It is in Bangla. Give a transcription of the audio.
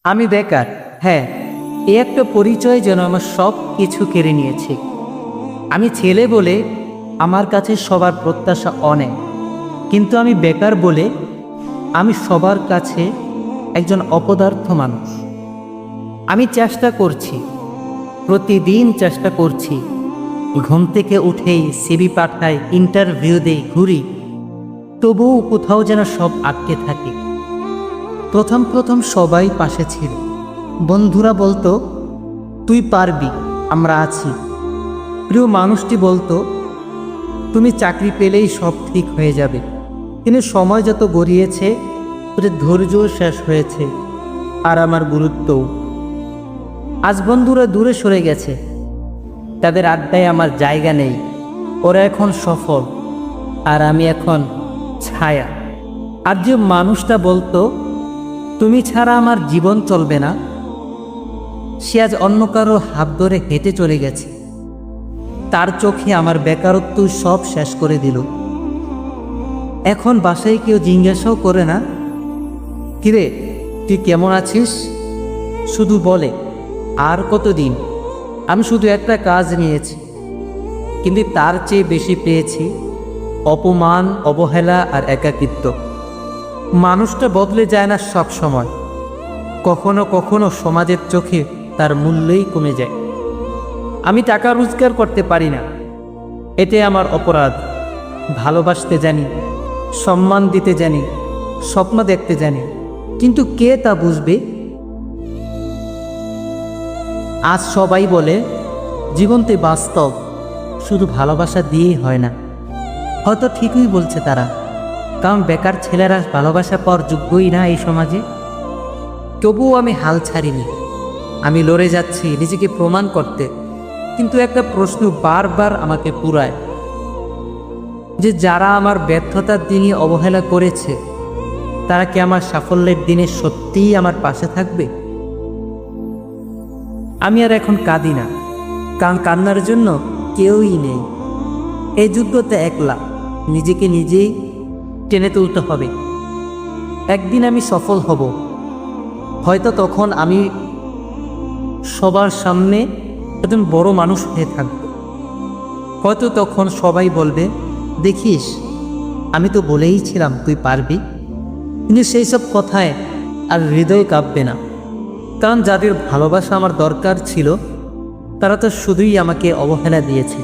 আমি বেকার। হ্যাঁ, এই একটা পরিচয় যেন আমার সব কিছু কেড়ে নিয়েছে। আমি ছেলে বলে আমার কাছে সবার প্রত্যাশা অনেক, কিন্তু আমি বেকার বলে আমি সবার কাছে একজন অপদার্থ মানুষ। আমি চেষ্টা করছি, প্রতিদিন চেষ্টা করছি। ঘুম থেকে উঠেই সিভি পাঠাই, ইন্টারভিউ দেই, ঘুরি, তবুও কোথাও যেন সব আটকে থাকে। প্রথম প্রথম সবাই পাশে ছিল। বন্ধুরা বলতো, তুই পারবি, আমরা আছি। প্রিয় মানুষটি বলতো, তুমি চাকরি পেলেই সব ঠিক হয়ে যাবে। কিন্তু সময় যত গড়িয়েছে, ওদের ধৈর্যও শেষ হয়েছে, আর আমার গুরুত্বও। আজ বন্ধুরা দূরে সরে গেছে, তাদের আড্ডায় আমার জায়গা নেই। ওরা এখন সফল, আর আমি এখন ছায়া। আর যে মানুষটা বলতো, তুমি ছাড়া আমার জীবন চলবে না, সে আজ অন্য কারো হাত ধরে হেঁটে চলে গেছে। তার চোখে আমার বেকারত্ব সব শেষ করে দিল। এখন বাসায় কেউ জিজ্ঞাসাও করে না, কিরে তুই কেমন আছিস, শুধু বলে আর কতদিন। আমি শুধু একটা কাজ নিয়েছি, কিন্তু তার চেয়ে বেশি পেয়েছি অপমান, অবহেলা আর একাকিত্ব। মানুষটা বদলে যায় না সব সময়, কখনো কখনো সমাজের চোখে তার মূল্যই কমে যায়। আমি টাকা রোজগার করতে পারি না, এটাই আমার অপরাধ। ভালোবাসতে জানি, সম্মান দিতে জানি, স্বপ্ন দেখতে জানি, কিন্তু কে তা বুঝবে? আজ সবাই বলে জীবনতে বাস্তব শুধু ভালোবাসা দিয়েই হয় না। হয়তো ঠিকই বলছে তারা, কারণ বেকার ছেলেরা ভালোবাসা পাওয়ার যোগ্যই না এই সমাজে। তবুও আমি হাল ছাড়িনি। আমি লড়ে যাচ্ছি নিজেকে প্রমাণ করতে। কিন্তু একটা প্রশ্ন বারবার আমাকে পুরায়, যে যারা আমার ব্যর্থতার দিনে অবহেলা করেছে, তারা কি আমার সাফল্যের দিনে সত্যিই আমার পাশে থাকবে? আমি আর এখন কাঁদি না, কারণ কান্নার জন্য কেউই নেই। এই যুদ্ধতে একলা, নিজেকে নিজেই টেনে তুলতে হবে। একদিন আমি সফল হব, হয়তো তখন আমি সবার সামনে একজন বড় মানুষ হয়ে থাকব। হয়তো তখন সবাই বলবে, দেখিস আমি তো বলেই ছিলাম তুই পারবি। কিন্তু সেই সব কথায় আর হৃদয় কাঁপবে না, কারণ যাদের ভালোবাসা আমার দরকার ছিল, তারা তো শুধুই আমাকে অবহেলা দিয়েছে।